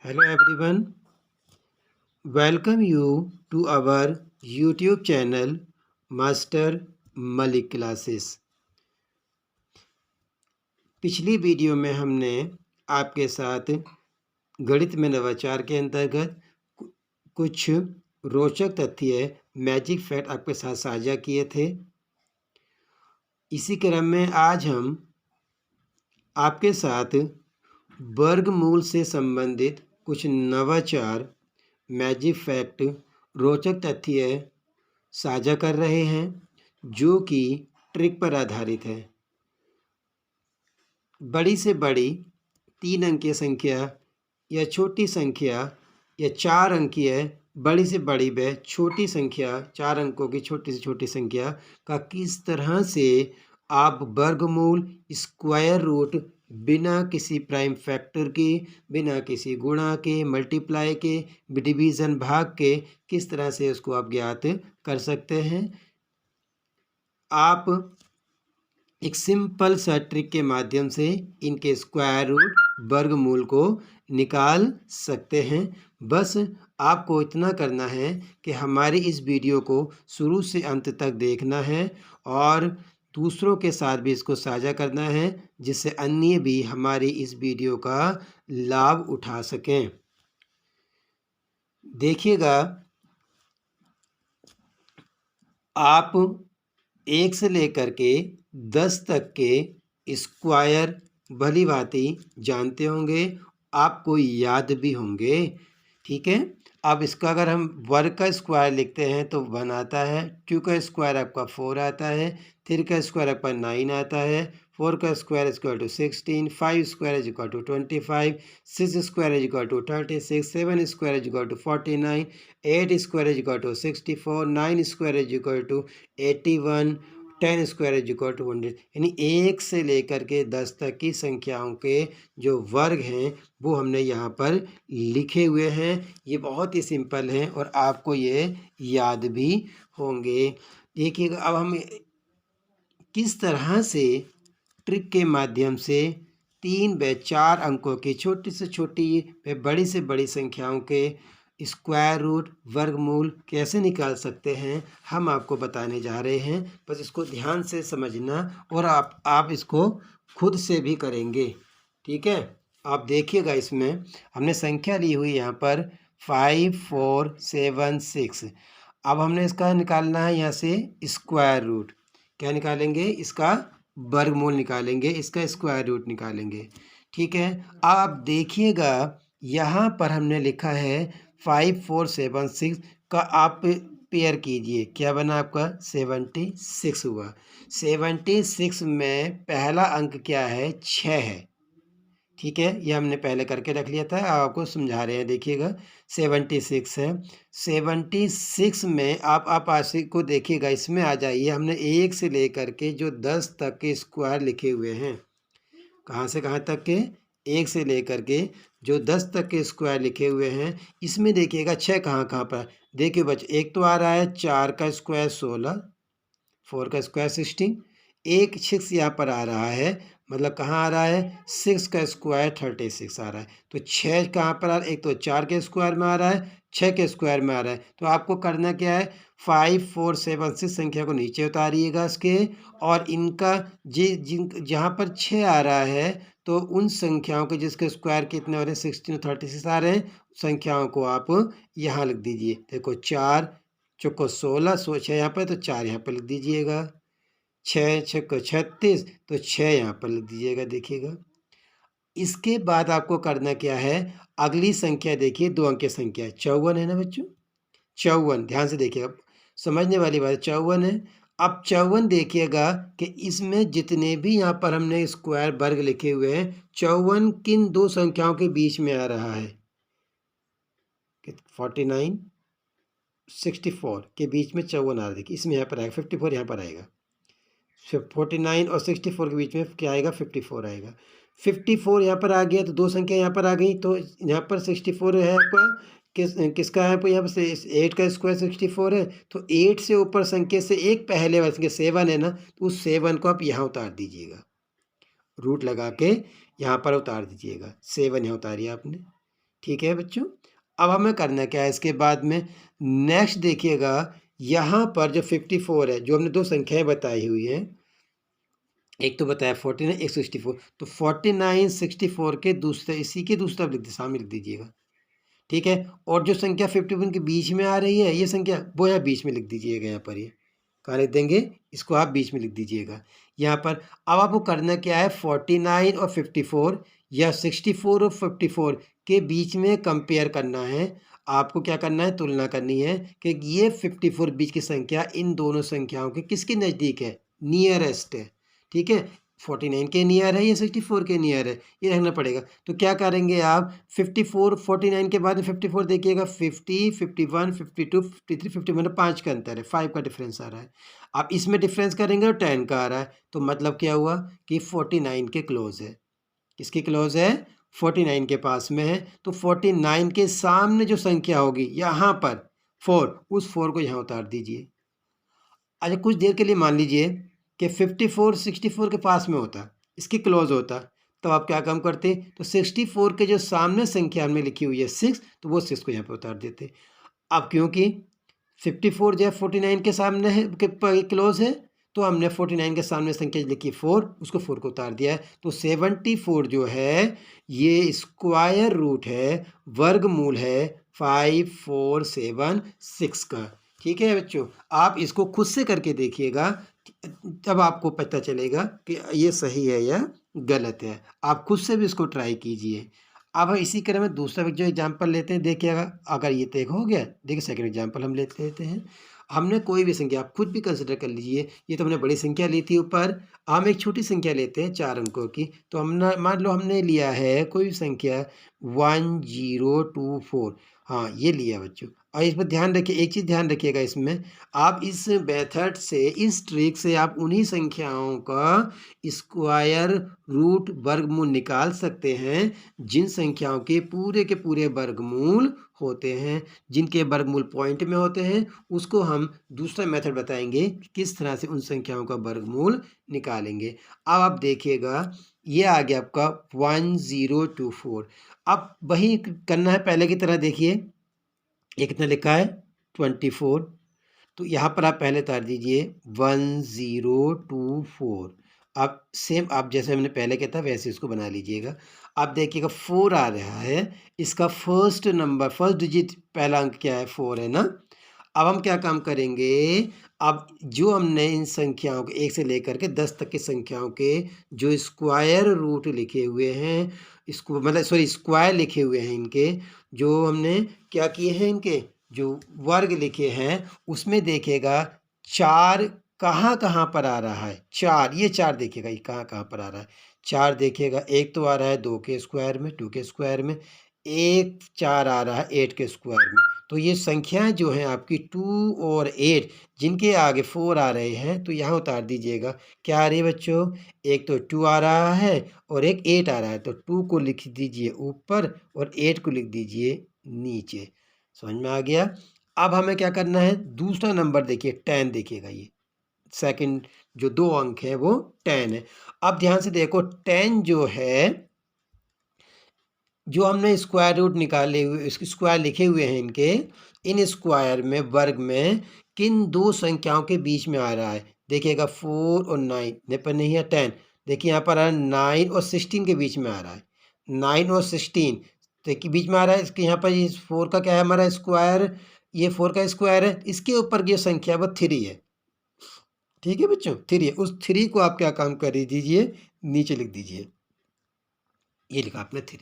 Hello everyone, welcome you to our YouTube channel master Malik classes. पिछली video में हमने आपके साथ गणित में नवाचार के अंतर्गत कुछ रोचक तथ्य मैजिक फैक्ट आपके साथ साझा किए थे। इसी क्रम में आज हम आपके साथ वर्गमूल से संबंधित कुछ नवाचार मैजिक फैक्ट रोचक तथ्य साझा कर रहे हैं जो कि ट्रिक पर आधारित है। बड़ी से बड़ी 3 अंकीय संख्या या छोटी संख्या या 4 अंकीय बड़ी से बड़ी व छोटी संख्या 4 अंकों की छोटी से छोटी संख्या का किस तरह से आप वर्गमूल स्क्वायर रूट बिना किसी प्राइम फैक्टर के, बिना किसी गुणा के, मल्टीप्लाई के, डिवीज़न भाग के किस तरह से उसको आप ज्ञात कर सकते हैं। आप एक सिंपल सा ट्रिक के माध्यम से इनके स्क्वायर रूट वर्गमूल को निकाल सकते हैं। बस आपको इतना करना है कि हमारी इस वीडियो को शुरू से अंत तक देखना है और दूसरों के साथ भी इसको साझा करना है जिससे अन्य भी हमारी इस वीडियो का लाभ उठा सकें। देखिएगा, आप 1 से लेकर के 10 तक के स्क्वायर भली भांति जानते होंगे, आपको याद भी होंगे। ठीक है, अब इसका अगर हम वर्ग का स्क्वायर लिखते हैं तो 1 आता है, 2 का स्क्वायर आपका 4 आता है, 3 का स्क्वायर आपका 9 आता है, 4 का square is equal to 16, 5 square is equal to 25, 6 square is equal to 36, 7 square is equal to 49, 8 square is equal to 64, 9 square is equal to 81, 10 square is equal to 100। यानी 1 से लेकर के 10 तक की संख्याओं के जो वर्ग हैं वो हमने यहाँ पर लिखे हुए हैं। ये बहुत ही सिंपल हैं और आपको ये याद भी होंगे। देखिएगा, अब हम किस तरह से ट्रिक के माध्यम से 3 व 4 अंकों की छोटी से छोटी व बड़ी से बड़ी संख्याओं के स्क्वायर रूट वर्गमूल कैसे निकाल सकते हैं हम आपको बताने जा रहे हैं। बस इसको ध्यान से समझना और आप इसको खुद से भी करेंगे। ठीक है, आप देखिएगा, इसमें हमने संख्या ली हुई यहाँ पर 5, 4, 7, 6। अब हमने इसका निकालना है यहाँ से स्क्वायर रूट। क्या निकालेंगे? इसका वर्गमूल निकालेंगे, इसका स्क्वायर रूट निकालेंगे। ठीक है, आप देखिएगा यहाँ पर हमने लिखा है 5, 4, 7, 6 का आप पेयर कीजिए, क्या बना आपका? 76 हुआ। 76 में पहला अंक क्या है? 6 है। ठीक है, ये हमने पहले करके रख लिया था, आपको समझा रहे हैं। देखिएगा 76 है। 76 में आप आशी को देखिएगा, इसमें आ जाइए। हमने 1 से लेकर के जो 10 तक के स्क्वायर लिखे हुए हैं, कहाँ से कहाँ तक के? 1 से लेकर के जो 10 तक के स्क्वायर लिखे हुए हैं, इसमें देखिएगा 6 कहाँ कहाँ पर। देखिए बच्चे, एक तो आ रहा है 4 का स्क्वायर 16, 4 का स्क्वायर 16, एक 6 यहाँ पर आ रहा है, मतलब कहाँ आ रहा है? 6 का स्क्वायर 36 आ रहा है। तो 6 कहाँ पर आ रहा है? एक तो 4 के स्क्वायर में आ रहा है, 6 के स्क्वायर में आ रहा है। तो आपको करना क्या है? 5, 4, 7, 6 संख्या को नीचे उतारिएगा इसके, और इनका जहाँ पर 6 आ रहा है तो उन संख्याओं के जिसके स्क्वायर कितने हो रहे हैं? 16 और 36 आ रहे हैं, संख्याओं को आप यहाँ लिख दीजिए। देखो 4 चौको 16, 6 यहाँ पर, तो 4 यहाँ पर लिख दीजिएगा। 6 छक्को 36, तो 6 यहाँ पर लिख दीजिएगा। देखिएगा, इसके बाद आपको करना क्या है? अगली संख्या देखिए, 2 अंक की संख्या 54 है ना बच्चों? 54, ध्यान से देखिएगा, समझने वाली बात है। 54 है। अब 54 देखिएगा कि इसमें जितने भी यहाँ पर हमने स्क्वायर वर्ग लिखे हुए हैं, 54 किन 2 संख्याओं के बीच में आ रहा है? 49, 64 के बीच में 54 आ रहा है। देखिए इसमें यहाँ पर आएगा 54, यहाँ पर आएगा 49 और 64 के बीच में क्या आएगा? 54 आएगा। 54 यहाँ पर आ गया, तो 2 संख्या यहाँ पर आ गई, तो यहाँ पर 64 है आपका। किसका है? यहाँ पर 8 का स्क्वायर 64 है, तो 8 से ऊपर संख्या से एक पहले वाली संख्या 7 है ना, तो उस 7 को आप यहाँ उतार दीजिएगा, रूट लगा के यहाँ पर उतार दीजिएगा। 7 यहाँ उतारिए आपने। ठीक है बच्चों। अब हमें करना क्या है इसके बाद में, नेक्स्ट देखिएगा यहाँ पर जो 54 है, जो हमने दो संख्याएं बताई हुई हैं, एक तो बताया 49, एक 64, तो 49 64 के दूसरे, इसी के दूसरा लिख दीजिए, सामने लिख दीजिएगा। ठीक है, और जो संख्या 51 के बीच में आ रही है ये संख्या, वो यहाँ बीच में लिख दीजिएगा। यहाँ पर ये कहाँ लिख देंगे, इसको आप बीच में लिख दीजिएगा यहाँ पर। अब आपको करना क्या है, 49 और 54 या 64 और 54 के बीच में कंपेयर करना है। आपको क्या करना है, तुलना करनी है कि ये 54 बीच की संख्या इन दोनों संख्याओं के किसके नज़दीक है, नियरेस्ट है। ठीक है, 49 के नियर है या 64 के नियर है, ये रखना पड़ेगा। तो क्या करेंगे आप, 54 49 के बाद में 54 देखिएगा, 50 51 52 53 51, 5 का अंतर है, 5 का डिफरेंस आ रहा है। आप इसमें डिफरेंस करेंगे और 10 का आ रहा है, तो मतलब क्या हुआ कि 49 के क्लोज है। किसके क्लोज है, 49 के पास में है। तो 49 के सामने जो संख्या होगी यहाँ पर 4, उस 4 को यहाँ उतार दीजिए। अच्छा, कुछ देर के लिए मान लीजिए कि 54 64 के पास में होता, इसके क्लोज होता, तो आप क्या काम करते, तो 64 के जो सामने संख्या में लिखी हुई है 6, तो वो 6 को यहाँ पे उतार देते। अब क्योंकि 54 जो है 49 के सामने है, के क्लोज है, तो हमने 49 के सामने संख्या लिखी 4, उसको 4 को उतार दिया है। तो 74 जो है ये स्क्वायर रूट है, वर्गमूल है 5476 का। ठीक है बच्चों, आप इसको खुद से करके देखिएगा, तब आपको पता चलेगा कि ये सही है या गलत है। आप खुद से भी इसको ट्राई कीजिए। अब इसी क्रम में दूसरा जो एग्जाम्पल लेते हैं, देखिएगा अगर ये तय हो गया, देखिए सेकंड एग्जाम्पल हम लेते हैं। हमने कोई भी संख्या, आप खुद भी कंसिडर कर लीजिए, ये तो हमने बड़ी संख्या ली थी ऊपर, हम एक छोटी संख्या लेते हैं 4 अंकों की। तो हमने मान लो हमने लिया है कोई भी संख्या 1024, हाँ ये लिया बच्चों। और इस पर ध्यान रखिए, एक चीज़ ध्यान रखिएगा इसमें, आप इस मेथड से, इस ट्रिक से आप उन्हीं संख्याओं का स्क्वायर रूट वर्गमूल निकाल सकते हैं जिन संख्याओं के पूरे वर्गमूल होते हैं। जिनके वर्गमूल पॉइंट में होते हैं उसको हम दूसरा मेथड बताएंगे कि किस तरह से उन संख्याओं का वर्गमूल निकालेंगे। अब आप देखिएगा ये आ गया आपका 1024। अब वही करना है पहले की तरह, देखिए ये कितना लिखा है 24, तो यहाँ पर आप पहले उतार दीजिए 1024। आप सेम, आप जैसे हमने पहले किया था वैसे इसको बना लीजिएगा। आप देखिएगा 4 आ रहा है, इसका फर्स्ट नंबर, फर्स्ट डिजिट, पहला अंक क्या है, 4 है ना। अब हम क्या काम करेंगे, अब जो हमने इन संख्याओं के 1 से लेकर के 10 तक की संख्याओं के जो स्क्वायर रूट लिखे हुए हैं, इसको मतलब सॉरी स्क्वायर लिखे हुए हैं इनके, जो हमने क्या किए हैं, इनके जो वर्ग लिखे हैं, उसमें देखेगा 4 कहाँ कहाँ पर आ रहा है। 4, ये 4 देखिएगा, ये कहाँ कहाँ पर आ रहा है। 4 देखिएगा, एक तो आ रहा है 2 के स्क्वायर में, 2 के स्क्वायर में, एक 4 आ रहा है 8 के स्क्वायर में। तो ये संख्याएं जो हैं आपकी 2 और 8, जिनके आगे 4 आ रहे हैं, तो यहाँ उतार दीजिएगा। क्या आ रही है बच्चों, एक तो 2 आ रहा है और एक 8 आ रहा है, तो 2 को लिख दीजिए ऊपर और 8 को लिख दीजिए नीचे। समझ में आ गया। अब हमें क्या करना है, दूसरा नंबर देखिए 10, देखिएगा ये सेकंड जो 2 अंक है वो 10 है। अब ध्यान से देखो 10 जो है, जो हमने स्क्वायर रूट निकाले हुए, इसके स्क्वायर लिखे हुए हैं इनके, इन स्क्वायर में वर्ग में किन दो संख्याओं के बीच में आ रहा है, देखिएगा 4 और 9 पर नहीं है 10, देखिए यहाँ पर 9 और 16 के बीच में आ रहा है। 9 और 16 देखिए बीच में आ रहा है, इसके यहाँ पर ये 4 का क्या है हमारा स्क्वायर, ये 4 का स्क्वायर है, इसके ऊपर ये संख्या वो 3 है। ठीक है बच्चों, 3 है, उस 3 को आप क्या काम कर दीजिए, नीचे लिख दीजिए। ये लिखा आपने 3।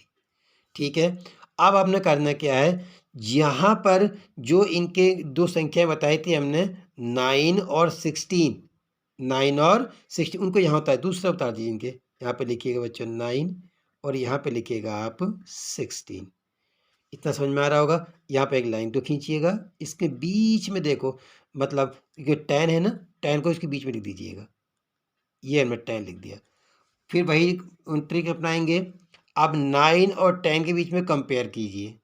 ठीक है, अब आपने करना क्या है, यहाँ पर जो इनके दो संख्याएं बताई थी हमने 9 और 16, 9 और 16, उनको यहाँ उतार, दूसरा उतार दीजिए इनके, यहाँ पे लिखिएगा बच्चों 9 और यहाँ पे लिखिएगा आप 16। इतना समझ में आ रहा होगा। यहाँ पे एक लाइन तो खींचिएगा, इसके बीच में देखो, मतलब ये 10 है ना, 10 को इसके बीच में लिख दीजिएगा, ये हमने 10 लिख दिया। फिर वही ट्रिक अपनाएंगे, अब 9 और 10 के बीच में कंपेयर कीजिए,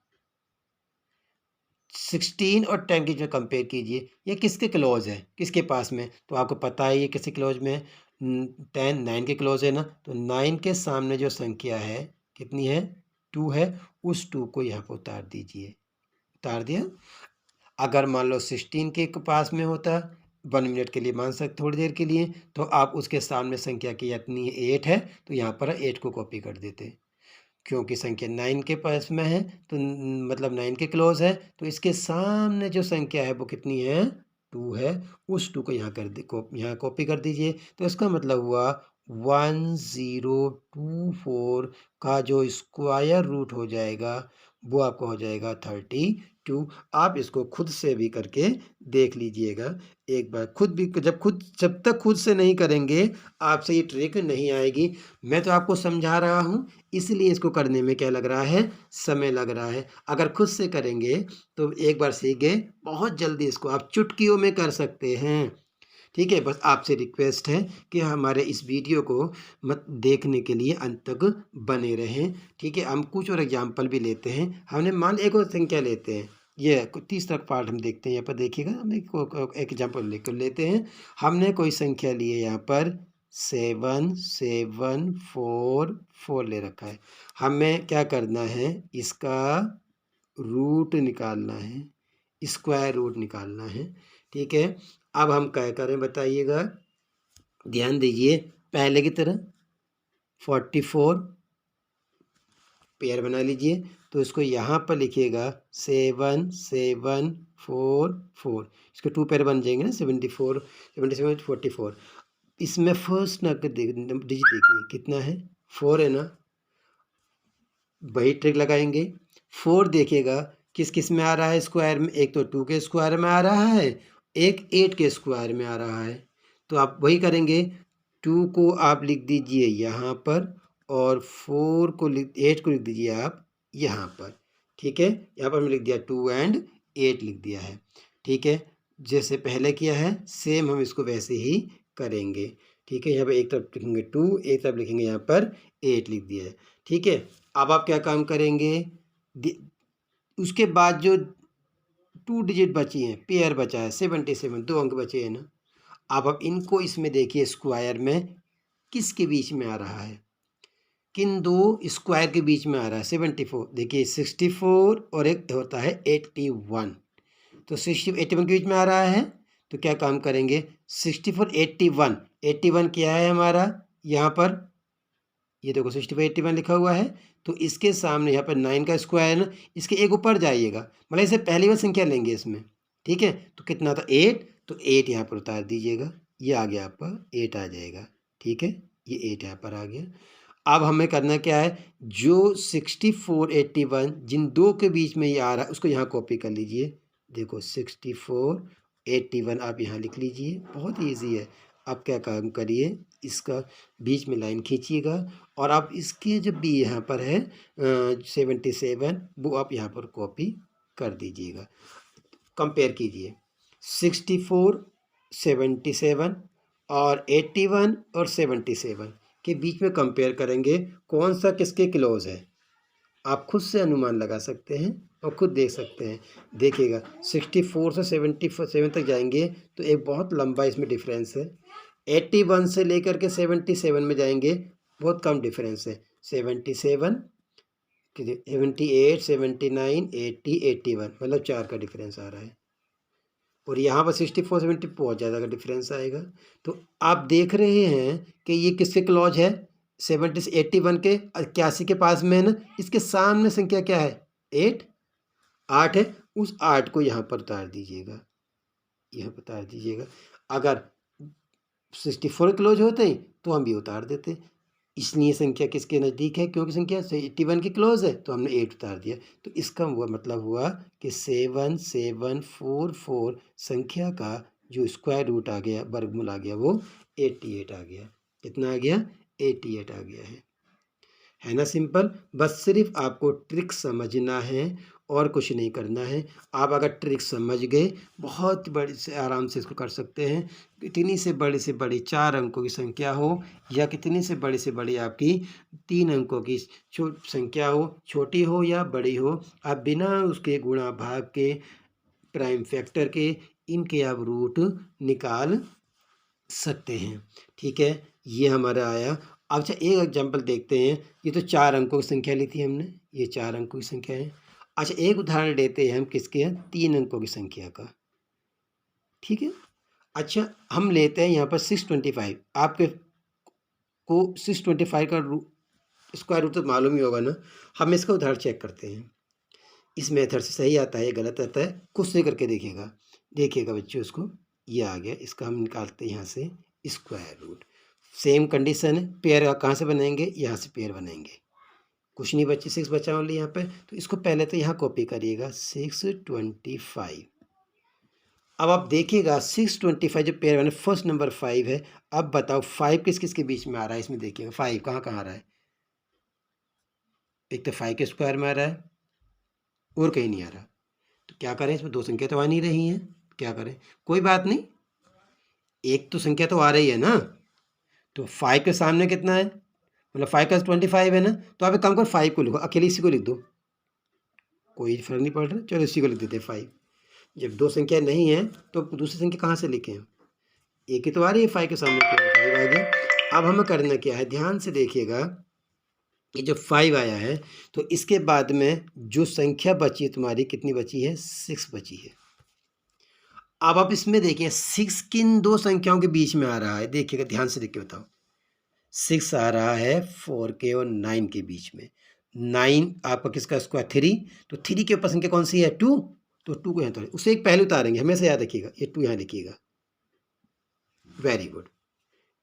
16 और 10 के बीच में कंपेयर कीजिए, ये किसके क्लोज है, किसके पास में, तो आपको पता है ये किसके क्लोज में है, 10 9 के क्लोज है ना, तो 9 के सामने जो संख्या है कितनी है, 2 है, उस 2 को यहाँ पर उतार दीजिए। उतार दिया। अगर मान लो 16 के पास में होता 1 मिनट के लिए, मान सकते थोड़ी देर के लिए, तो आप उसके सामने संख्या की इतनी 8 है तो यहाँ पर 8 को कॉपी कर देते। क्योंकि संख्या 9 के पास में है तो मतलब 9 के क्लोज है, तो इसके सामने जो संख्या है वो कितनी है, 2 है। उस 2 को यहाँ कर दे, यहाँ कॉपी कर दीजिए। तो इसका मतलब हुआ 1024 का जो स्क्वायर रूट हो जाएगा वो आपका हो जाएगा 32। आप इसको खुद से भी करके देख लीजिएगा एक बार, खुद भी जब तक खुद से नहीं करेंगे आपसे ये ट्रिक नहीं आएगी। मैं तो आपको समझा रहा हूँ, इसलिए इसको करने में क्या लग रहा है, समय लग रहा है। अगर खुद से करेंगे तो एक बार सीख गए, बहुत जल्दी इसको आप चुटकियों में कर सकते हैं। ठीक है, बस आपसे रिक्वेस्ट है कि हमारे इस वीडियो को मत देखने के लिए अंत तक बने रहें। ठीक है, हम कुछ और एग्जाम्पल भी लेते हैं। हमने मान एक और संख्या लेते हैं, ये तीसरा पार्ट हम देखते हैं। यहाँ पर देखिएगा, हम एक एग्जाम्पल लेते हैं। हमने कोई संख्या ली है यहाँ पर 7744 ले रखा है। हमें क्या करना है, इसका रूट निकालना है, स्क्वायर रूट निकालना है। ठीक है, अब हम क्या करें बताइएगा, ध्यान दीजिए। पहले की तरह 44 पेयर बना लीजिए, तो इसको यहाँ पर लिखिएगा 7744, इसके 2 पेयर बन जाएंगे ना, 74 77 44। इसमें फर्स्ट डिजिट देखिए कितना है, 4 है ना, वही ट्रिक लगाएंगे। 4 देखिएगा किस किस में आ रहा है स्क्वायर में, एक तो 2 के स्क्वायर में आ रहा है, एक 8 के स्क्वायर में आ रहा है। तो आप वही करेंगे, 2 को आप लिख दीजिए यहाँ पर और 8 को लिख दीजिए आप यहाँ पर। ठीक है, यहाँ पर मैंने लिख दिया 2 एंड 8 लिख दिया है। ठीक है, जैसे पहले किया है सेम हम इसको वैसे ही करेंगे। ठीक है, यहाँ पर एक तरफ लिखेंगे 2, एक तरफ लिखेंगे यहाँ पर 8 लिख दिया है। ठीक है, अब आप क्या काम करेंगे, उसके बाद जो 2 डिजिट बची हैं, पेयर बचा है 77, 2 अंक बचे हैं ना, अब इनको इसमें देखिए स्क्वायर में किसके बीच में आ रहा है, किन 2 स्क्वायर के बीच में आ रहा है। 74 देखिए 64 और एक होता है 81, तो 61 81 के बीच में आ रहा है। तो क्या काम करेंगे, 64 81 81 क्या है हमारा यहाँ पर, ये देखो 64 81 लिखा हुआ है। तो इसके सामने यहाँ पर 9 का स्क्वायर है ना, इसके एक ऊपर जाइएगा, मतलब इसे पहली बार संख्या लेंगे इसमें। ठीक है, तो कितना था 8, तो 8 यहाँ पर उतार दीजिएगा, ये आ गया आपका 8 आ जाएगा। ठीक है, ये 8 यहाँ पर आ गया। अब हमें करना क्या है, जो 64 81 जिन 2 के बीच में ये आ रहा है उसको यहाँ कॉपी कर लीजिए। देखो 64 81 आप यहाँ लिख लीजिए, बहुत ईजी है। आप क्या काम करिए, इसका बीच में लाइन खींचिएगा और आप इसके जब भी यहाँ पर है 77 वो आप यहाँ पर कॉपी कर दीजिएगा। कंपेयर कीजिए 64 77 और 81 और 77 के बीच में कंपेयर करेंगे, कौन सा किसके क्लोज है। आप खुद से अनुमान लगा सकते हैं और खुद देख सकते हैं। देखिएगा 64 से 77 तक जाएंगे तो एक बहुत लंबा इसमें डिफरेंस है। 81 से लेकर के 77 में जाएंगे, बहुत कम डिफरेंस है। 77 78 79 80 81 मतलब 4 का डिफरेंस आ रहा है, और यहाँ पर 64 70 बहुत ज़्यादा का डिफरेंस आएगा। तो आप देख रहे हैं कि ये किसके क्लॉज है, 70 से 81 के 81 के पास में है ना, इसके सामने संख्या क्या है 8 है, उस 8 को यहाँ पर उतार दीजिएगा, यहाँ पर उतार दीजिएगा। अगर 64 क्लोज होते हैं तो हम भी उतार देते, इसलिए संख्या किसके नज़दीक है, क्योंकि संख्या 81 के क्लोज है तो हमने 8 उतार दिया। तो इसका हुआ मतलब हुआ कि 7744 संख्या का जो स्क्वायर रूट आ गया, वर्गमूल आ गया, वो 88 आ गया। कितना आ गया, 88 आ गया है ना। सिंपल, बस सिर्फ आपको ट्रिक समझना है और कुछ नहीं करना है। आप अगर ट्रिक समझ गए, बहुत बड़ी से आराम से इसको कर सकते हैं। कितनी से बड़ी 4 अंकों की संख्या हो या कितनी से बड़ी आपकी 3 अंकों की संख्या हो, छोटी हो या बड़ी हो, आप बिना उसके गुणा भाग के, प्राइम फैक्टर के, इनके आप रूट निकाल सकते हैं। ठीक है, ये हमारा आया। अच्छा एक एग्जांपल देखते हैं, ये तो 4 अंकों की संख्या ली थी हमने, ये 4 अंकों की संख्या है। अच्छा, एक उदाहरण लेते हैं हम किसके, 3 अंकों की संख्या का, ठीक है। अच्छा, हम लेते हैं यहाँ पर 625। आपके को 625 का स्क्वायर रूट तो मालूम ही होगा ना। हम इसका उदाहरण चेक करते हैं, इस मेथड से सही आता है गलत आता है, खुद से करके देखिएगा। देखिएगा बच्चों, इसको ये आ गया, इसका हम निकालते हैं यहाँ से स्क्वायर रूट। सेम कंडीशन है, पेयर कहाँ से बनाएंगे, यहाँ से पेयर बनाएंगे। कुछ नहीं बच्चे, 6 बचा ओनली यहाँ पे, तो इसको पहले तो यहाँ कॉपी करिएगा 625। अब आप देखिएगा 625 जो पेयर बने, फर्स्ट नंबर 5 है। अब बताओ 5 किस किस के बीच में आ रहा है, इसमें देखिएगा 5 कहाँ कहाँ आ रहा है। एक तो 5 के स्क्वायर में आ रहा है और कहीं नहीं आ रहा। तो क्या करें, इसमें 2 संख्या तो आ नहीं रही हैं, क्या करें, कोई बात नहीं, एक तो संख्या तो आ रही है ना। तो 5 के सामने कितना है, मतलब 5 का 25 है ना। तो आप एक काम करो, 5 को लिखो, अकेले इसी को लिख दो, कोई फर्क नहीं पड़ रहा, चलो इसी को लिख देते हैं 5। जब 2 संख्या नहीं है तो दूसरी संख्या कहाँ से लिखें, एक ही तो आ रही है 5 के सामने, तो 5 आ गया। अब हमें करना क्या है, ध्यान से देखिएगा, ये जो 5 आया है तो इसके बाद में जो संख्या बची है तुम्हारी, कितनी बची है, 6 बची है। अब आप इसमें देखिए 6 किन 2 संख्याओं के बीच में आ रहा है, देखिएगा ध्यान से देख के बताओ। 6 आ रहा है 4 के और 9 के बीच में। 9 आपका किसका स्क्वायर, 3, तो 3 के ऊपर संख्या कौन सी है, 2, तो 2 को यहाँ तो उसे एक पहले उतारेंगे, हमेशा याद रखिएगा, ये 2 यहाँ लिखिएगा। वेरी गुड,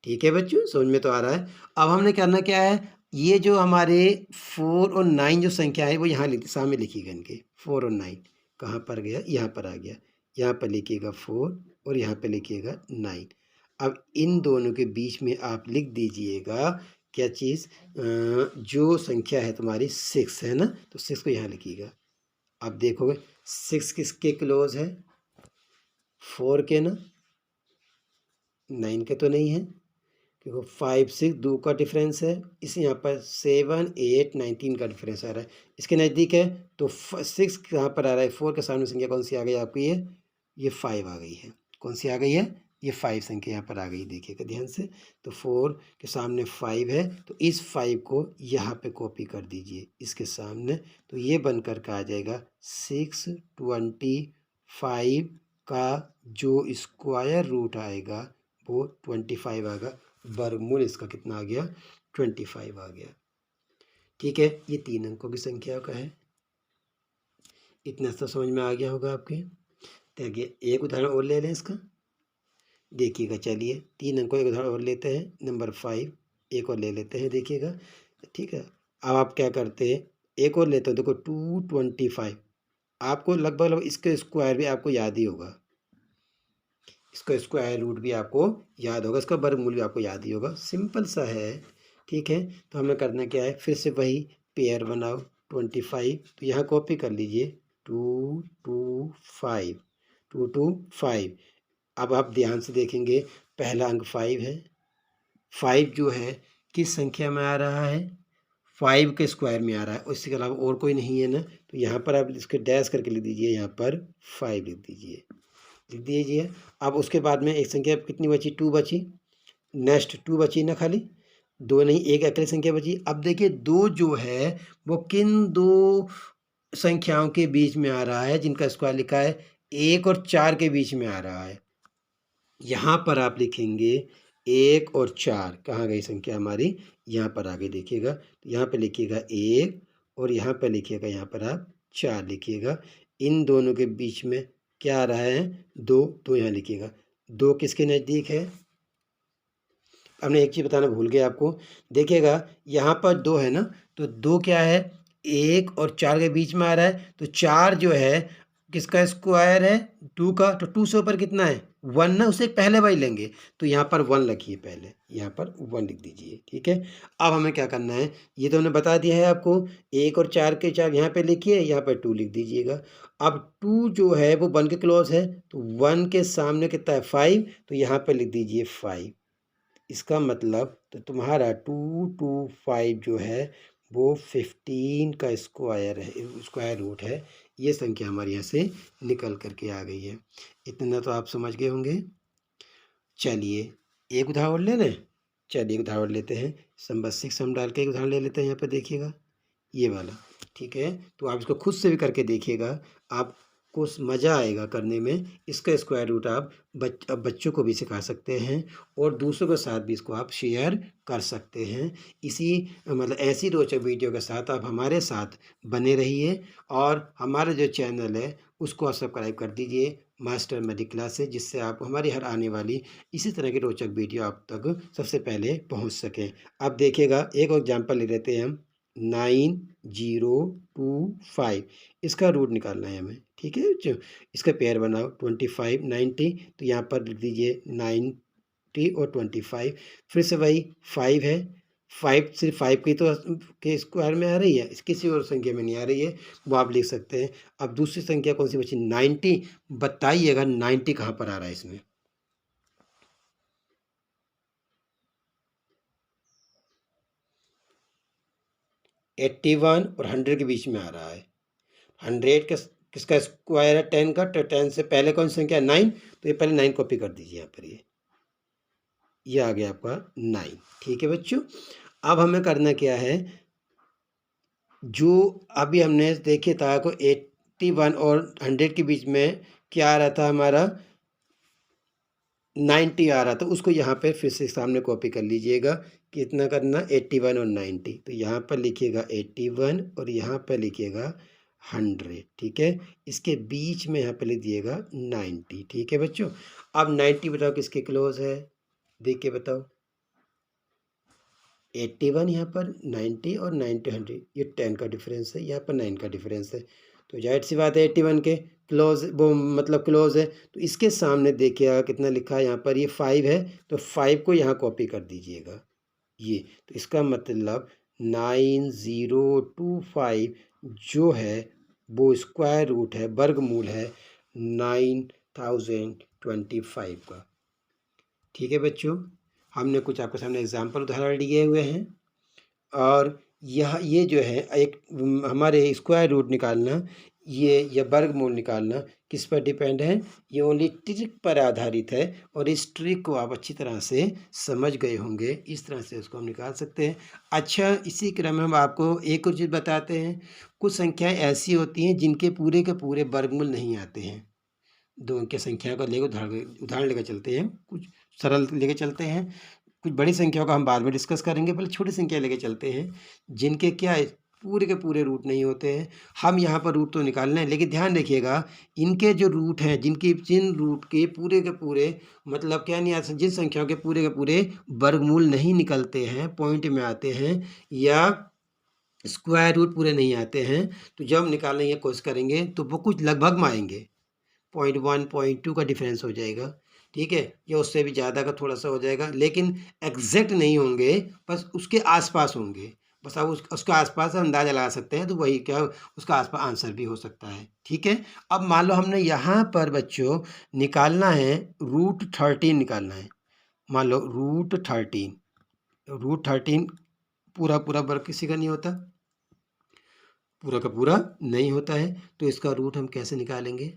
ठीक है बच्चों, समझ में तो आ रहा है। अब हमने करना क्या है, ये जो हमारे 4 और 9 जो संख्या है वो यहाँ सामने लिखिएगा, इनके 4 और 9 कहाँ पर गया, यहाँ पर आ गया। यहाँ पर लिखिएगा 4 और यहाँ पर लिखिएगा 9। अब इन दोनों के बीच में आप लिख दीजिएगा क्या चीज़, जो संख्या है तुम्हारी 6 है ना, तो 6 को यहाँ लिखिएगा। अब देखोगे 6 किसके क्लोज है, 4 के ना, 9 के तो नहीं है, क्योंकि 5 6 2 का डिफरेंस है। इसी यहाँ पर 7 8 9 3 का डिफरेंस आ रहा है, इसके नज़दीक है। तो 6 कहाँ पर आ रहा है, 4 के सामने संख्या कौन सी आ गई आपकी, ये 5 आ गई है। कौन सी आ गई है, ये 5 संख्या यहाँ पर आ गई, देखिएगा ध्यान से। तो 4 के सामने 5 है, तो इस 5 को यहाँ पे कॉपी कर दीजिए इसके सामने, तो ये बनकर का आ जाएगा 625 का जो स्क्वायर रूट आएगा वो 25 आएगा। वर्गमूल इसका कितना आ गया, 25 आ गया। ठीक है, ये 3 अंकों की संख्या का है। इतना तो समझ में आ गया होगा आपके। देखिए एक उदाहरण और ले लें इसका, देखिएगा। चलिए 3 अंकों एक उदाहरण और लेते हैं, नंबर 5 एक और ले लेते हैं, देखिएगा। ठीक है, अब आप क्या करते हैं, एक और लेते हो, देखो 225। आपको लगभग इसके स्क्वायर भी आपको याद ही होगा, इसका स्क्वायर रूट भी आपको याद होगा, इसका वर्गमूल भी आपको याद ही होगा, सिंपल सा है। ठीक है, तो हमें करना क्या है, फिर से वही पेयर बनाओ 25, तो यहाँ कॉपी कर लीजिए 2 2 5 2 2 5। अब आप ध्यान से देखेंगे, पहला अंक 5 है, 5 जो है किस संख्या में आ रहा है, 5 के स्क्वायर में आ रहा है, उसके अलावा और कोई नहीं है ना। तो यहाँ पर आप इसके डैश करके लिख दीजिए, यहाँ पर 5 लिख दीजिए, लिख दीजिए। अब उसके बाद में एक संख्या कितनी बची, 2 बची, नेक्स्ट 2 बची ना, खाली 2 नहीं, एक अकेली संख्या बची। अब देखिए 2 जो है वो किन 2 संख्याओं के बीच में आ रहा है, जिनका स्क्वायर लिखा है 1 और 4 के बीच में आ रहा है। यहाँ पर आप लिखेंगे 1 और 4, कहाँ गई संख्या हमारी, यहाँ पर आ गई, देखिएगा। तो यहाँ पर लिखिएगा 1 और यहाँ पर लिखिएगा, यहाँ पर आप 4 लिखिएगा। इन दोनों के बीच में क्या आ रहा है, 2, तो यहाँ लिखिएगा 2 किसके नज़दीक है। हमने एक चीज़ बताना भूल गया आपको, देखिएगा यहाँ पर 2 है ना, तो 2 क्या है, 1 और 4 के बीच में आ रहा है। तो 4 जो है किसका स्क्वायर है, 2 का, तो 2 से ऊपर कितना है, 1 ना, उसे पहले बाई लेंगे, तो यहाँ पर 1 लिखिए, पहले यहाँ पर 1 लिख दीजिए। ठीक है, अब हमें क्या करना है, ये तो हमने बता दिया है आपको, 1 और 4 के 4 यहाँ पे लिखिए, यहाँ पर 2 लिख दीजिएगा। अब 2 जो है वो 1 के क्लोज है, तो 1 के सामने कितना है, 5, तो यहाँ पर लिख दीजिए 5। इसका मतलब तो तुम्हारा 225 जो है वो 15 का स्क्वायर है, स्क्वायर रूट है। ये संख्या हमारे यहाँ से निकल करके आ गई है। इतना तो आप समझ गए होंगे। चलिए एक उदाहरण ले लें, चलिए एक उदाहरण लेते हैं, नंबर 6 हम डाल के एक उदाहरण ले लेते हैं, यहाँ पर देखिएगा ये वाला। ठीक है, तो आप इसको खुद से भी करके देखिएगा, आपको मज़ा आएगा करने में। इसका स्क्वायर रूट आप बच्चों को भी सिखा सकते हैं और दूसरों के साथ भी इसको आप शेयर कर सकते हैं। इसी मतलब ऐसी रोचक वीडियो के साथ आप हमारे साथ बने रहिए और हमारा जो चैनल है उसको आप सब्सक्राइब कर दीजिए, मास्टर मैजिक क्लासेस, जिससे आप हमारी हर आने वाली इसी तरह की रोचक वीडियो आप तक सबसे पहले पहुंच सकें। अब देखिएगा, एक और एग्जांपल ले लेते हैं हम। 9025 इसका रूट निकालना है हमें, ठीक है बच्चों। इसका पेयर बनाओ 25 90, तो यहाँ पर लिख दीजिए 90 और 25। फिर से वही 5 है, 5 सिर्फ 5 की तो के स्क्वायर में आ रही है, किसी और संख्या में नहीं आ रही है, वो आप लिख सकते हैं। अब दूसरी संख्या कौन सी बची 90, बताइएगा 90 कहाँ पर आ रहा है इसमें। 81 और 100 के बीच में आ रहा है। 100 का किसका स्क्वायर है 10 का, तो 10 से पहले कौन सी संख्या है 9, तो ये पहले 9 कॉपी कर दीजिए यहाँ पर। ये आ गया आपका 9, ठीक है बच्चों। अब हमें करना क्या है, जो अभी हमने देखे था को 81 और 100 के बीच में क्या आ रहा था हमारा 90 आ रहा था, उसको यहाँ पे फिर से सामने कॉपी कर लीजिएगा। कितना करना 81 और 90, तो यहाँ पर लिखिएगा 81 और यहाँ पर लिखिएगा 100, ठीक है। इसके बीच में यहाँ पर लिख दिएगा 90, ठीक है बच्चों। अब 90 बताओ किसके क्लोज है, देख के बताओ। 81 यहाँ पर 90 और 90 100, ये 10 का डिफरेंस है, यहाँ पर 9 का डिफरेंस है, तो जाहिर सी बात है 81 के क्लोज, वो मतलब क्लोज है। तो इसके सामने देखिएगा कितना लिखा है यहाँ पर, ये 5 है, तो 5 को यहाँ कॉपी कर दीजिएगा ये। तो इसका मतलब 9025 जो है वो स्क्वायर रूट है, वर्गमूल है 9025 का, ठीक है बच्चों। हमने कुछ आपके सामने एग्जाम्पल उदाहरण लिए हुए हैं और ये जो है एक हमारे स्क्वायर रूट निकालना, ये या वर्गमूल निकालना किस पर डिपेंड है, ये ओनली ट्रिक पर आधारित है और इस ट्रिक को आप अच्छी तरह से समझ गए होंगे। इस तरह से उसको हम निकाल सकते हैं। अच्छा, इसी क्रम में हम आपको एक और चीज़ बताते हैं। कुछ संख्याएं ऐसी होती हैं जिनके पूरे के पूरे वर्गमूल नहीं आते हैं। दो अंक की संख्या का लेकर उदाहरण लेकर चलते हैं, कुछ सरल लेके चलते हैं, कुछ बड़ी संख्याओं का हम बाद में डिस्कस करेंगे, पहले छोटी संख्या लेके चलते हैं जिनके क्या है पूरे के पूरे रूट नहीं होते हैं। हम यहाँ पर रूट तो निकालना है, लेकिन ध्यान रखिएगा इनके जो रूट हैं, जिन रूट के पूरे मतलब क्या नहीं आता, जिन संख्याओं के पूरे वर्गमूल नहीं निकलते हैं, पॉइंट में आते हैं या स्क्वायर रूट पूरे नहीं आते हैं, तो जब हम निकालने की कोशिश करेंगे तो वो कुछ लगभग में आएंगे, 0.1 0.2 का डिफरेंस हो जाएगा, ठीक है, या उससे भी ज़्यादा का थोड़ा सा हो जाएगा, लेकिन एग्जैक्ट नहीं होंगे, बस उसके आसपास होंगे। बस आप उसका आसपास अंदाज़ा लगा सकते हैं, तो वही क्या उसका आसपास आंसर भी हो सकता है, ठीक है। अब मान लो हमने यहाँ पर बच्चों निकालना है √13 निकालना है। मान लो √13 पूरा वर्ग किसी का नहीं होता, पूरा का पूरा नहीं होता है, तो इसका रूट हम कैसे निकालेंगे,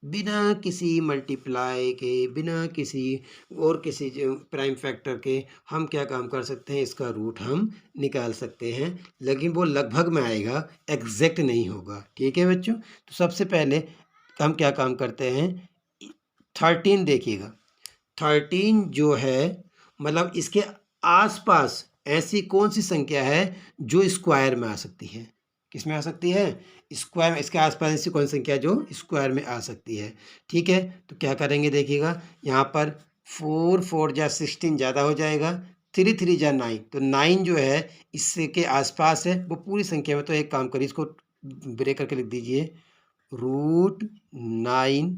बिना किसी मल्टीप्लाई के, बिना किसी और किसी प्राइम फैक्टर के हम क्या काम कर सकते हैं, इसका रूट हम निकाल सकते हैं, लेकिन वो लगभग में आएगा, एग्जैक्ट नहीं होगा, ठीक है बच्चों। तो सबसे पहले हम क्या काम करते हैं, 13 देखिएगा, 13 जो है मतलब इसके आसपास ऐसी कौन सी संख्या है जो स्क्वायर में आ सकती है, किस में आ सकती है, स्क्वायर में। इसके आसपास ऐसी कौन सी संख्या जो स्क्वायर में आ सकती है, ठीक है। तो क्या करेंगे देखिएगा, यहाँ पर 4 4 जा 16 ज़्यादा हो जाएगा, 3 3 जा 9, तो 9 जो है इससे के आसपास है, वो पूरी संख्या में। तो एक काम करिए, इसको ब्रेक करके लिख दीजिए, √9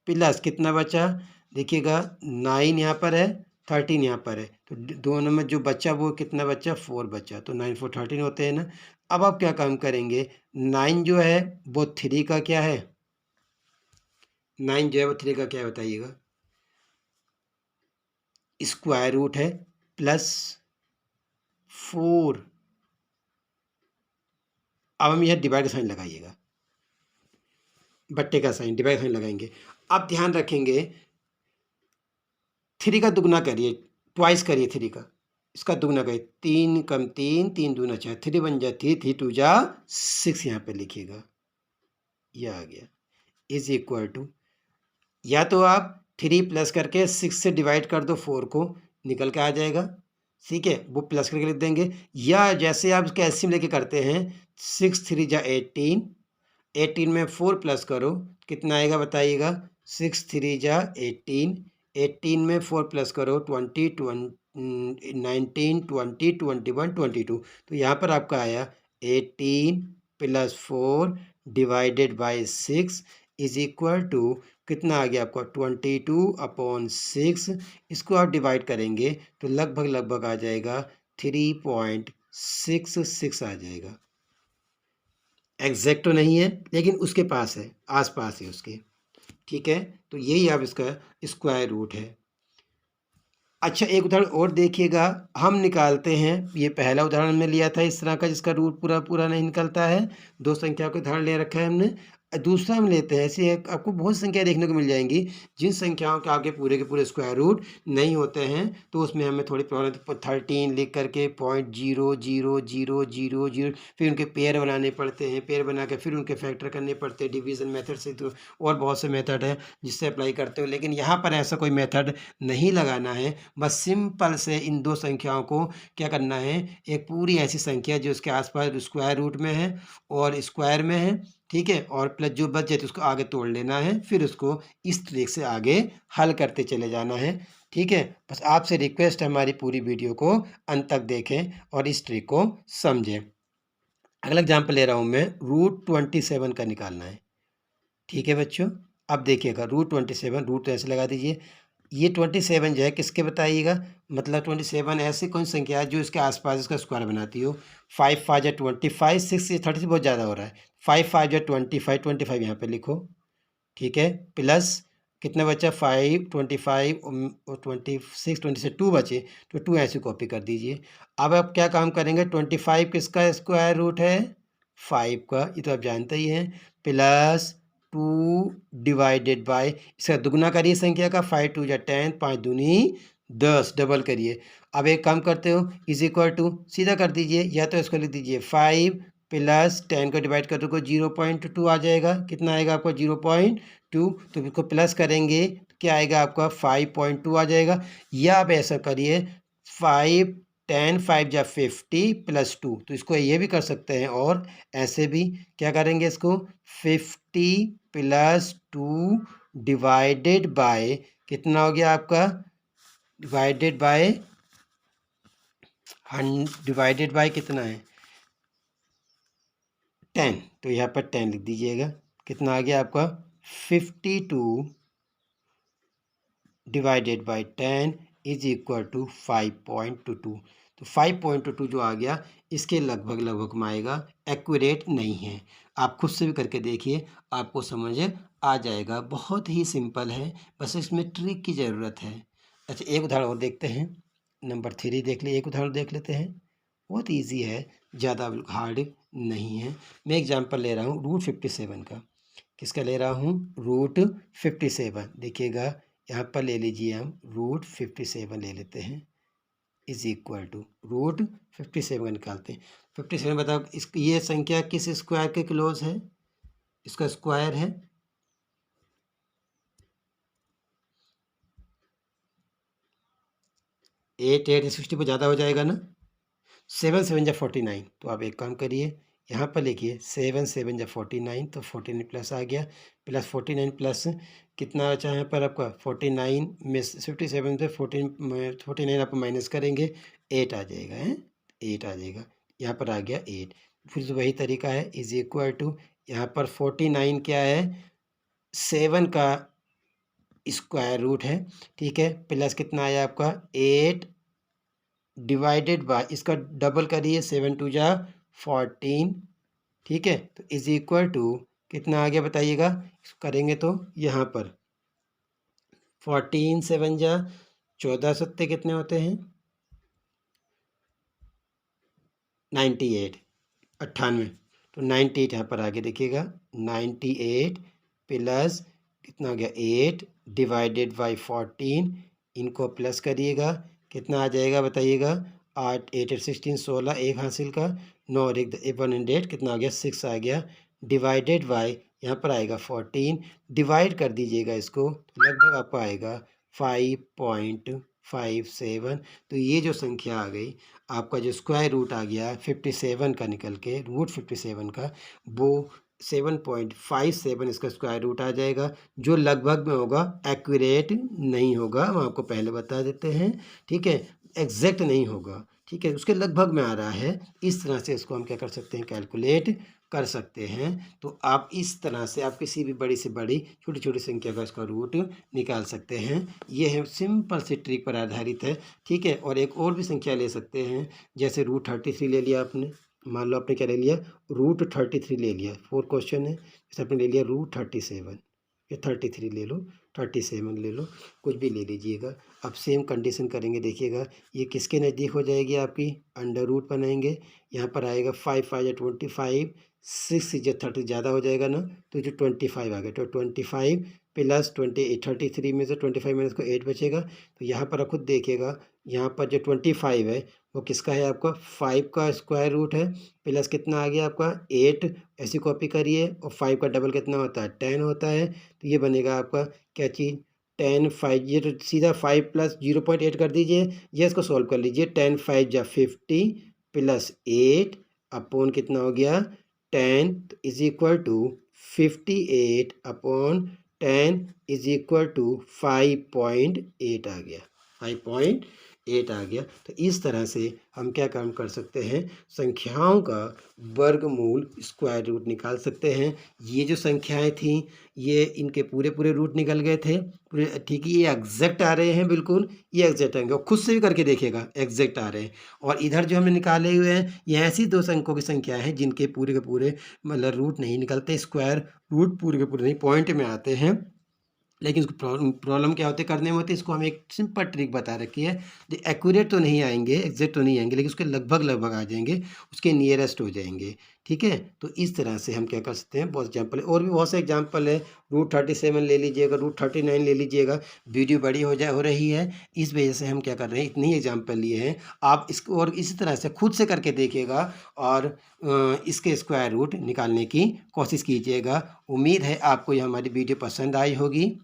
प्लस कितना बचा, देखिएगा 9 यहाँ पर है, 13 यहाँ पर है, तो दोनों में जो बचा वो कितना बचा, 4 बचा, तो 9 4 13 होते हैं ना। अब आप क्या काम करेंगे, 9 जो है वो 3 का क्या है, 9 जो है वो 3 का क्या है बताइएगा, स्क्वायर रूट है प्लस 4। अब हम यह डिवाइड का साइन लगाइएगा, बट्टे का साइन, डिवाइड का साइन लगाएंगे। अब ध्यान रखेंगे 3 का दुगना करिए, ट्वाइस करिए 3 का, इसका दुगना करें, 3 कम 3, 3 दूना 4, 3 1 जा 3, 3 2 जा 6 यहाँ पे लिखिएगा, यह आ गया इज इक्वल टू, या तो आप 3 प्लस करके 6 से डिवाइड कर दो 4 को, निकल के आ जाएगा, ठीक है, वो प्लस करके लिख देंगे। या जैसे आप इसका एलसीएम लेके करते हैं, 6 3 जा 18, 18 में 4 प्लस करो, कितना आएगा बताइएगा, 6 3 जा 18, 18 में 4 प्लस करो 20 19 20 21 22, तो यहाँ पर आपका आया 18 plus 4 divided by 6 is equal to, कितना आ गया आपका 22/6। इसको आप डिवाइड करेंगे तो लगभग लगभग आ जाएगा 3.66 आ जाएगा। एग्जैक्ट तो नहीं है लेकिन उसके पास है, आसपास है उसके, ठीक है। तो यही आप इसका स्क्वायर रूट है। अच्छा, एक उदाहरण और देखिएगा, हम निकालते हैं, ये पहला उदाहरण में लिया था इस तरह का जिसका रूट पूरा पूरा नहीं निकलता है, दो संख्या को उदाहरण ले रखा है हमने। दूसरा हम लेते हैं, ऐसे आपको बहुत संख्या देखने को मिल जाएंगी जिन संख्याओं के आगे पूरे के पूरे स्क्वायर रूट नहीं होते हैं, तो उसमें हमें थोड़ी प्रॉब्लम, 13 लिख करके 0.0000, फिर उनके पेयर बनाने पड़ते हैं, पेयर बना के फिर उनके फैक्टर करने पड़ते हैं डिवीज़न मेथड से, तो और बहुत से मेथड है जिससे अप्लाई करते हो, लेकिन यहाँ पर ऐसा कोई मेथड नहीं लगाना है। बस सिंपल से इन दो संख्याओं को क्या करना है, एक पूरी ऐसी संख्या जो उसके आसपास स्क्वायर रूट में है और स्क्वायर में है, ठीक है, और प्लस जो बच जाए तो उसको आगे तोड़ लेना है, फिर उसको इस ट्रिक से आगे हल करते चले जाना है, ठीक है। बस आपसे रिक्वेस्ट है हमारी पूरी वीडियो को अंत तक देखें और इस ट्रिक को समझें। अगला एग्जाम्पल ले रहा हूँ मैं, √27 का निकालना है, ठीक है बच्चों। अब देखिएगा √27, रूट तो ऐसे लगा दीजिए, ये 27 जो है किसके बताइएगा, मतलब 27 ऐसी कौन संख्या है जो इसके आसपास इसका स्क्वायर बनाती हो। 5 5 या 25, 6 30 बहुत ज़्यादा हो रहा है, 5 5 या 25, 25 यहाँ पे लिखो, ठीक है, प्लस कितना बचा 5 25 और 26, 20 से 2 बचे, तो 2 ऐसे कॉपी कर दीजिए। अब आप क्या काम करेंगे, 25 किसका स्क्वायर रूट है, 5 का, ये तो आप जानते ही हैं, प्लस 2 डिवाइडेड बाय, इसका दुगना करिए संख्या का, 5 2 या 10, 5 दूनी 10, डबल करिए। अब एक काम करते हो, इज इक्वल टू सीधा कर दीजिए, या तो इसको लिख दीजिए 5 प्लस 10 को डिवाइड कर दो 0.2 आ जाएगा, कितना आएगा आपको 0.2, तो इसको प्लस करेंगे तो क्या आएगा आपका 5.2 आ जाएगा। या आप ऐसा करिए 5 10 5 जा 50 प्लस 2, तो इसको ये भी कर सकते हैं, और ऐसे भी क्या करेंगे, इसको 50 प्लस 2 डिवाइडेड बाय, कितना हो गया आपका, डिवाइडेड बाय डिवाइडेड बाय कितना है 10, तो यहाँ पर 10 लिख दीजिएगा, कितना आ गया आपका 52 divided by 10 is equal to 5.22, तो 5.22 जो आ गया इसके लगभग लगभग में आएगा, एक्यूरेट नहीं है। आप खुद से भी करके देखिए, आपको समझ आ जाएगा, बहुत ही सिंपल है, बस इसमें ट्रिक की ज़रूरत है। अच्छा, एक उदाहरण और देखते हैं, नंबर 3 देख लिए, एक उदाहरण देख लेते हैं, बहुत ईजी है, ज़्यादा हार्ड नहीं है। मैं एग्जांपल ले रहा हूँ √57 का, किसका ले रहा हूँ, √57, देखिएगा यहाँ पर ले लीजिए, हम √57 ले लेते हैं, इज इक्वल टू √57 निकालते हैं। 57 बताओ ये संख्या किस स्क्वायर के क्लोज है, इसका स्क्वायर है 8 8 60 पर ज़्यादा हो जाएगा ना, 7 7 जा 49, तो आप एक काम करिए, यहाँ पर लिखिए 7 7 जा 49, तो 49 प्लस आ गया, प्लस 49 प्लस कितना बचा यहाँ पर आपका 49 में 57 से 49 आप माइनस करेंगे 8 आ जाएगा, है 8 आ जाएगा, यहाँ पर आ गया 8। फिर से वही तरीका है, इज इक्वल टू, यहाँ पर 49 क्या है, 7 का स्क्वायर रूट है, ठीक है, प्लस कितना आया आपका 8 डिवाइडेड बाय, इसका डबल करिए 7 2 जा 14, ठीक है, तो इज इक्वल टू कितना आ गया बताइएगा, करेंगे तो यहाँ पर 14 7 जा 14 सत्ते कितने होते हैं 98, 98, तो 98 यहाँ पर आगे देखिएगा 98 प्लस कितना हो गया 8 डिवाइडेड बाई 14, इनको प्लस करिएगा, कितना आ जाएगा बताइएगा, 8 8 16 16 एक हासिल का 9 और एक 108 कितना आ गया 6 आ गया डिवाइडेड बाय यहाँ पर आएगा 14 डिवाइड कर दीजिएगा इसको तो लगभग आपको आएगा 5.57 तो ये जो संख्या आ गई आपका जो स्क्वायर रूट आ गया 57 का निकल के रूट 57 का वो 7.57 इसका स्क्वायर रूट आ जाएगा जो लगभग में होगा एक्यूरेट नहीं होगा हम आपको पहले बता देते हैं ठीक है एग्जैक्ट नहीं होगा ठीक है उसके लगभग में आ रहा है इस तरह से इसको हम क्या कर सकते हैं कैलकुलेट कर सकते हैं तो आप इस तरह से आप किसी भी बड़ी से बड़ी छोटी छोटी संख्या का इसका रूट निकाल सकते हैं ये है सिंपल सी ट्रिक पर आधारित है ठीक है और एक और भी संख्या ले सकते हैं जैसे रूट 33 ले लिया आपने मान लो आपने क्या ले लिया रूट 33 ले लिया 4 क्वेश्चन है जैसे आपने ले लिया रूट 37 या 33 ले लो 37 ले लो कुछ भी ले लीजिएगा अब सेम कंडीशन करेंगे देखिएगा ये किसके नज़दीक हो जाएगी आपकी अंडर रूट बनाएंगे यहाँ पर आएगा 5 5 या 25 6 या 30 ज़्यादा हो जाएगा ना तो जो 25 आ गया तो 25 प्लस 33 में से 25 में इसको 8 बचेगा तो यहाँ पर आप खुद देखिएगा यहाँ पर जो 25 है वो किसका है आपका 5 का स्क्वायर रूट है प्लस कितना आ गया आपका 8 ऐसी कॉपी करिए और 5 का डबल कितना होता है 10 होता है तो ये बनेगा आपका क्या चीज़ 10 5 ये तो सीधा 5 प्लस 0.8 कर दीजिए ये इसको सॉल्व कर लीजिए 10 5 जा 50 प्लस 8 अपॉन कितना हो गया 10 is equal to 58 upon 10 is equal to 5.8 आ गया 5.8 आ गया तो इस तरह से हम क्या काम कर सकते हैं संख्याओं का वर्गमूल स्क्वायर रूट निकाल सकते हैं ये जो संख्याएं थी ये इनके पूरे पूरे रूट निकल गए थे पूरे ठीक है ये एग्जैक्ट आ रहे हैं बिल्कुल ये एग्जैक्ट आएंगे और खुद से भी करके देखिएगा एग्जैक्ट आ रहे हैं और इधर जो हमने निकाले हुए हैं ये ऐसी दो अंकों की संख्या है जिनके पूरे के पूरे मतलब रूट नहीं निकलते स्क्वायर रूट पूरे के पूरे नहीं पॉइंट में आते हैं लेकिन उसको प्रॉब्लम क्या होती है करने में होती है इसको हम एक सिंपल ट्रिक बता रखी है जो एक्यूरेट तो नहीं आएंगे एग्जैक्ट तो नहीं आएंगे लेकिन उसके लगभग लगभग आ जाएंगे उसके नियरेस्ट हो जाएंगे ठीक है तो इस तरह से हम क्या कर सकते हैं बहुत एग्जाम्पल है और भी बहुत से एग्जाम्पल है रूट 37 ले लीजिएगा रूट 39 ले लीजिएगा वीडियो बड़ी हो रही है इस वजह से हम क्या कर रहे हैं इतनी एग्जाम्पल लिए हैं आप इसको और इसी तरह से खुद से करके देखिएगा और इसके स्क्वायर रूट निकालने की कोशिश कीजिएगा उम्मीद है आपको ये हमारी वीडियो पसंद आई होगी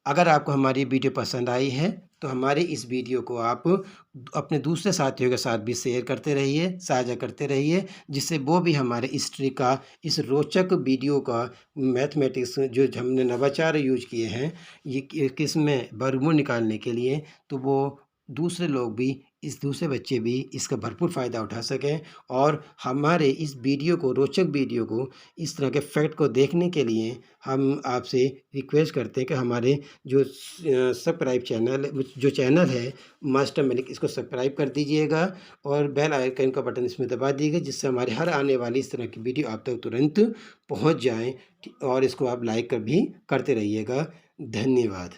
अगर आपको हमारी वीडियो पसंद आई है तो हमारे इस वीडियो को आप अपने दूसरे साथियों के साथ भी शेयर करते रहिए साझा करते रहिए जिससे वो भी हमारे हिस्ट्री का इस रोचक वीडियो का मैथमेटिक्स जो हमने नवाचार यूज किए हैं ये किस में वर्गमूल निकालने के लिए तो वो दूसरे लोग भी इस दूसरे बच्चे भी इसका भरपूर फ़ायदा उठा सकें और हमारे इस वीडियो को रोचक वीडियो को इस तरह के फैक्ट को देखने के लिए हम आपसे रिक्वेस्ट करते हैं कि हमारे जो सब्सक्राइब चैनल है मास्टर मैजिक इसको सब्सक्राइब कर दीजिएगा और बेल आइकन का बटन इसमें दबा दीजिएगा जिससे हमारे हर आने वाली इस तरह की वीडियो आप तक तुरंत पहुंच जाएं और इसको आप लाइक कर भी करते रहिएगा धन्यवाद।